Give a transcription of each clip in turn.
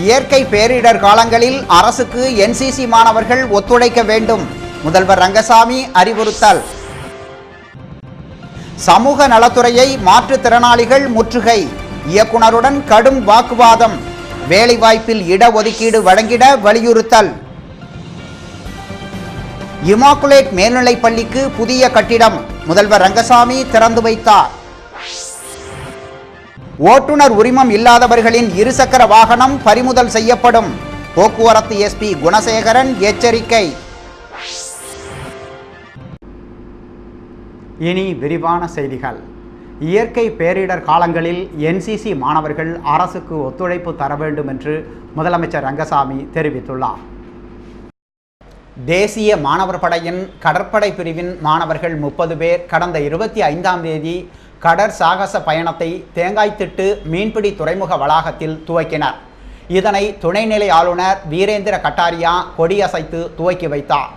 இயற்கை பேரிடர் காலங்களில் அரசுக்கு என்சிசி மாணவர்கள் ஒத்துழைக்க வேண்டும். முதல்வர் ரங்கசாமி அறிவுறுத்தல். சமூக நலத்துறையை மாற்றுத்திறனாளிகள் முற்றுகை. இயக்குனருடன் கடும் வாக்குவாதம். வேலைவாய்ப்பில் இடஒதுக்கீடு வழங்கிட வலியுறுத்தல். இமாக்குலேட் மேல்நிலைப் பள்ளிக்கு புதிய கட்டிடம் முதல்வர் ரங்கசாமி திறந்து வைத்தார். ஓட்டுநர் உரிமம் இல்லாதவர்களின் இருசக்கர வாகனம் பறிமுதல் செய்யப்படும். போக்குவரத்து எஸ்பி குணசேகரன் எச்சரிக்கை. இனி விரிவான செய்திகள். இயற்கை பேரிடர் காலங்களில் என்சிசி மாணவர்கள் அரசுக்கு ஒத்துழைப்பு தர வேண்டும் என்று முதலமைச்சர் ரங்கசாமி தெரிவித்துள்ளார். தேசிய மாணவர் படையின் கடற்படை பிரிவின் மாணவர்கள் 30 பேர் கடந்த 25ஆம் தேதி கடற் சாகச பயணத்தை தேங்காய்த்திட்டு மீன்பிடி துறைமுக வளாகத்தில் துவக்கினர். இதனை துணைநிலை ஆளுநர் வீரேந்திர கட்டாரியா கொடியசைத்து துவக்கி வைத்தார்.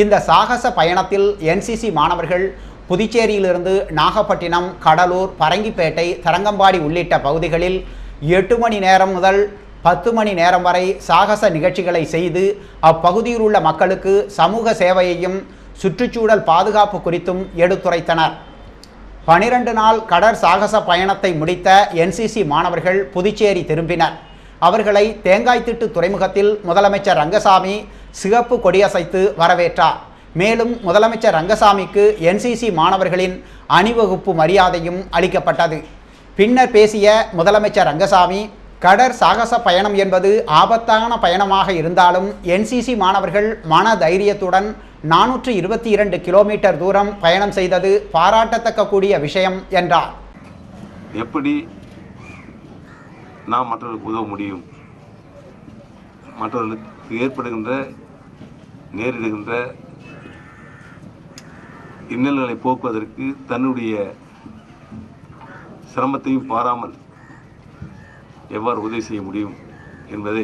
இந்த சாகச பயணத்தில் என்சிசி மாணவர்கள் புதுச்சேரியிலிருந்து நாகப்பட்டினம், கடலூர், பரங்கிப்பேட்டை, தரங்கம்பாடி உள்ளிட்ட பகுதிகளில் 8 மணி நேரம் முதல் 10 மணி நேரம் வரை சாகச நிகழ்ச்சிகளை செய்து அப்பகுதியில் உள்ள மக்களுக்கு சமூக சேவையையும் சுற்றுச்சூழல் பாதுகாப்பு குறித்தும் எடுத்துரைத்தனர். 12 நாள் கடற் சாகச பயணத்தை முடித்த என்சிசி மாணவர்கள் புதுச்சேரி திரும்பினர். அவர்களை தேங்காய்த்திட்டு துறைமுகத்தில் முதலமைச்சர் ரங்கசாமி சிகப்பு கொடியசைத்து வரவேற்றார். மேலும் முதலமைச்சர் ரங்கசாமிக்கு என்சிசி மாணவர்களின் அணிவகுப்பு மரியாதையும் அளிக்கப்பட்டது. பின்னர் பேசிய முதலமைச்சர் ரங்கசாமி, கடற் சாகச பயணம் என்பது ஆபத்தான பயணமாக இருந்தாலும் என்சிசி மாணவர்கள் மன தைரியத்துடன் 422 கிலோமீட்டர் தூரம் பயணம் செய்தது பாராட்டத்தக்க கூடிய விஷயம் என்றார். எப்படி நாம் மற்றவர்களுக்கு உதவ முடியும், மற்றவர்களுக்கு நேரிடுகின்ற இன்னல்களை போக்குவதற்கு தன்னுடைய சிரமத்தையும் பாராமல் எவ்வாறு உதவி செய்ய முடியும் என்பதை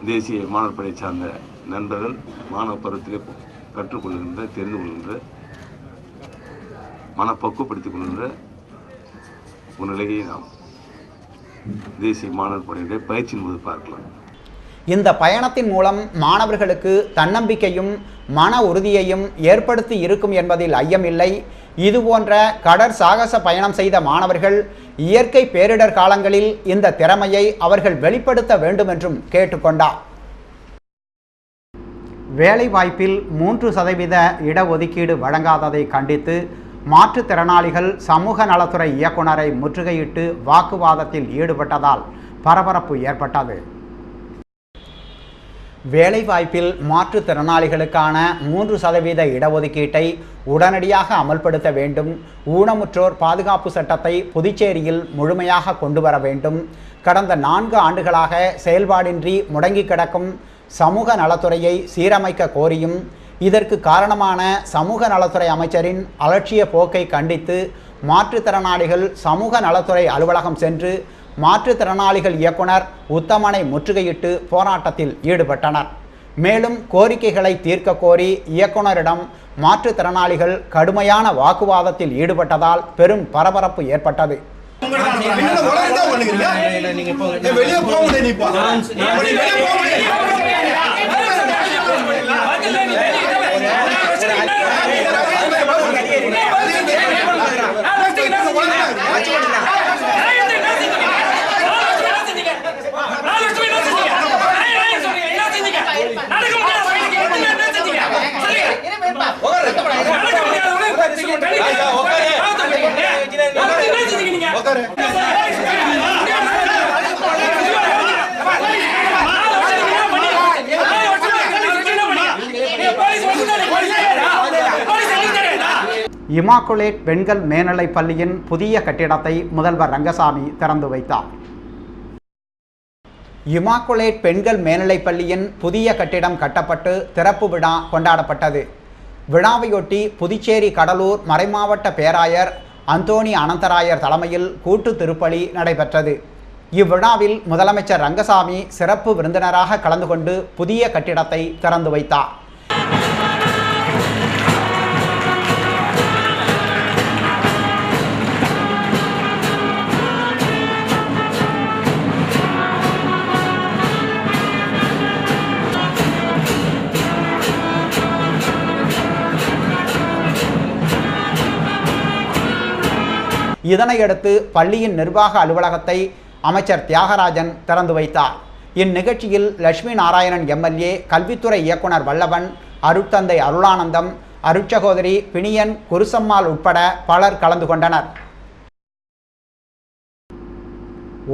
தேசிய மாணவர் படை சார்ந்த நண்பர்கள் மாணவ பருவத்திலே கற்றுக்கொள்கின்ற, தெரிந்து கொள்கின்ற, மனப்பக்குவப்படுத்திக் கொள்கின்ற ஒரு நிலையை நாம் தேசிய மாணவர் படையுடைய பயிற்சியின் போது பார்க்கலாம். இந்த பயணத்தின் மூலம் மாணவர்களுக்கு தன்னம்பிக்கையும் மன உறுதியையும் ஏற்படுத்தி இருக்கும் என்பதில் ஐயமில்லை. இதுபோன்ற கடற் சாகச பயணம் செய்த மாணவர்கள் இயற்கை பேரிடர் காலங்களில் இந்த திறமையை அவர்கள் வெளிப்படுத்த வேண்டும் என்றும் கேட்டுக்கொண்டார். வேலைவாய்ப்பில் 3% இடஒதுக்கீடு வழங்காததை கண்டித்து மாற்றுத்திறனாளிகள் சமூக நலத்துறை இயக்குனரை முற்றுகையிட்டு வாக்குவாதத்தில் ஈடுபட்டதால் பரபரப்பு ஏற்பட்டது. வேலைவாய்ப்பில் மாற்றுத்திறனாளிகளுக்கான 3% இடஒதுக்கீட்டை உடனடியாக அமல்படுத்த வேண்டும். ஊனமுற்றோர் பாதுகாப்பு சட்டத்தை புதுச்சேரியில் முழுமையாக கொண்டு வர வேண்டும். கடந்த 4 ஆண்டுகளாக செயல்பாடின்றி முடங்கி கிடக்கும் சமூக நலத்துறையை சீரமைக்க கோரியும் இதற்கு காரணமான சமூக நலத்துறை அமைச்சரின் அலட்சிய போக்கை கண்டித்து மாற்றுத்திறனாளிகள் சமூக நலத்துறை அலுவலகம் சென்று மாற்றுத்திறனாளிகள் இயக்குனர் உத்தமனை முற்றுகையிட்டு போராட்டத்தில் ஈடுபட்டனர். மேலும் கோரிக்கைகளை தீர்க்க கோரி இயக்குனரிடம் மாற்றுத்திறனாளிகள் கடுமையான வாக்குவாதத்தில் ஈடுபட்டதால் பெரும் பரபரப்பு ஏற்பட்டது. இமாக்குலேட் பெண்கள் மேல்நிலைப் பள்ளியின் புதிய கட்டிடத்தை முதல்வர் ரங்கசாமி திறந்து வைத்தார். இமாக்குலேட் பெண்கள் மேல்நிலைப் பள்ளியின் புதிய கட்டிடம் கட்டப்பட்டு திறப்பு விழா கொண்டாடப்பட்டது. விழாவையொட்டி புதுச்சேரி கடலூர் மறைமாவட்ட பேராயர் அந்தோணி அனந்தராயர் தலைமையில் கூட்டு திருப்பலி நடைபெற்றது. இவ்விழாவில் முதலமைச்சர் ரங்கசாமி சிறப்பு விருந்தினராக கலந்து கொண்டு புதிய கட்டிடத்தை திறந்து வைத்தார். இதனையடுத்து பள்ளியின் நிர்வாக அலுவலகத்தை அமைச்சர் தியாகராஜன் திறந்து வைத்தார். இந்நிகழ்ச்சியில் லட்சுமி நாராயணன் எம்எல்ஏ, கல்வித்துறை இயக்குனர் வல்லவன், அருட்தந்தை அருளானந்தம், அருட்சகோதரி பிணியன் குருசம்மாள் உட்பட பலர் கலந்து கொண்டனர்.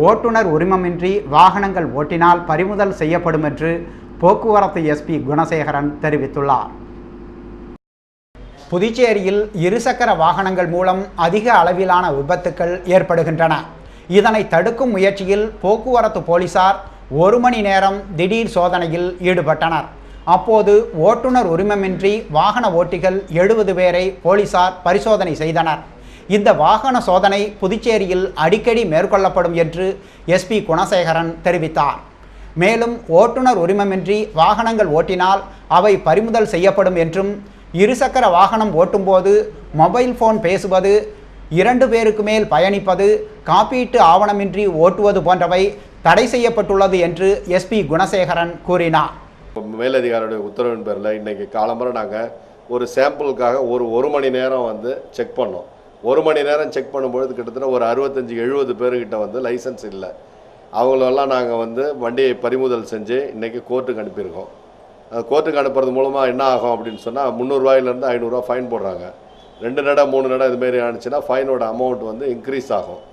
ஓட்டுநர் உரிமமின்றி வாகனங்கள் ஓட்டினால் பறிமுதல் செய்யப்படும் என்று போக்குவரத்து எஸ்பி குணசேகரன் தெரிவித்துள்ளார். புதுச்சேரியில் இருசக்கர வாகனங்கள் மூலம் அதிக அளவிலான விபத்துக்கள் ஏற்படுகின்றன. இதனை தடுக்கும் முயற்சியில் போக்குவரத்து போலீசார் 1 மணி நேரம் திடீர் சோதனையில் ஈடுபட்டனர். அப்போது ஓட்டுநர் உரிமமின்றி வாகன ஓட்டிகள் 70 பேரை போலீசார் பரிசோதனை செய்தனர். இந்த வாகன சோதனை புதுச்சேரியில் அடிக்கடி மேற்கொள்ளப்படும் என்று எஸ்பி குணசேகரன் தெரிவித்தார். மேலும் ஓட்டுநர் உரிமமின்றி வாகனங்கள் ஓட்டினால் அவை பறிமுதல் செய்யப்படும் என்றும், இருசக்கர வாகனம் ஓட்டும்போது மொபைல் ஃபோன் பேசுவது, 2 பேருக்கு மேல் பயணிப்பது, காப்பீட்டு ஆவணமின்றி ஓட்டுவது போன்றவை தடை செய்யப்பட்டுள்ளது என்று எஸ்பி குணசேகரன் கூறினார். மேலதிகாரியுடைய உத்தரவின் பேரில் இன்றைக்கி காலம்பரை நாங்கள் ஒரு சாம்பிளுக்காக ஒரு மணி நேரம் வந்து செக் பண்ணோம். 1 மணி நேரம் செக் பண்ணும்பொழுது கிட்டத்தட்ட ஒரு 65-70 பேர்கிட்ட வந்து லைசன்ஸ் இல்லை. அவங்களெல்லாம் நாங்கள் வந்து வண்டியை பறிமுதல் செஞ்சு இன்றைக்கி கோர்ட்டுக்கு அனுப்பியிருக்கோம். கோர்ட்டுக்கு அனுப்புறது மூலமாக என்ன ஆகும் அப்படின்னு சொன்னால் 300 ரூபாயிலேருந்து 500 ரூபா ஃபைன் போடுறாங்க. 2 நட 3 நட இதுமாரி ஆனிச்சுன்னா ஃபைனோட அமௌண்ட் வந்து இன்க்ரீஸ் ஆகும்.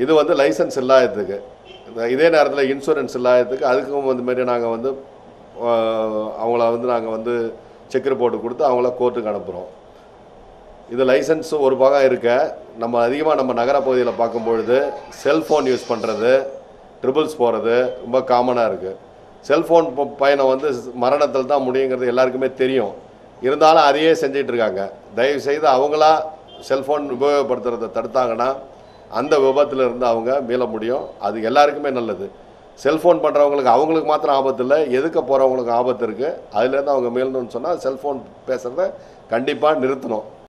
இது வந்து லைசன்ஸ் இல்லாததுக்கு. இதே நேரத்தில் இன்சூரன்ஸ் இல்லாததுக்கு அதுக்கும் வந்து மாரி நாங்கள் வந்து அவங்கள வந்து நாங்கள் வந்து செக் ரிப்போர்ட்டு கொடுத்து அவங்கள கோர்ட்டுக்கு அனுப்புகிறோம். இது லைசன்ஸு ஒரு பாகம் இருக்க, நம்ம அதிகமாக நம்ம நகர பகுதியில் பார்க்கும்பொழுது செல்ஃபோன் யூஸ் பண்ணுறது, ட்ரிபிள்ஸ் போகிறது ரொம்ப காமனாக இருக்குது. செல்ஃபோன் பயணம் வந்து மரணத்தில் தான் முடியுங்கிறது எல்லாருக்குமே தெரியும். இருந்தாலும் அதையே செஞ்சிட்ருக்காங்க. தயவுசெய்து அவங்களா செல்ஃபோன் உபயோகப்படுத்துறதை தடுத்தாங்கன்னா அந்த விபத்தில் இருந்து அவங்க மீள முடியும். அது எல்லாருக்குமே நல்லது. செல்ஃபோன் பண்ணுறவங்களுக்கு அவங்களுக்கு மாத்திரம் ஆபத்து இல்லை, எதுக்க போகிறவங்களுக்கு ஆபத்து இருக்குது. அதுலேருந்து அவங்க மீளணும்னு சொன்னால் செல்ஃபோன் பேசுகிறத கண்டிப்பாக நிறுத்தணும்.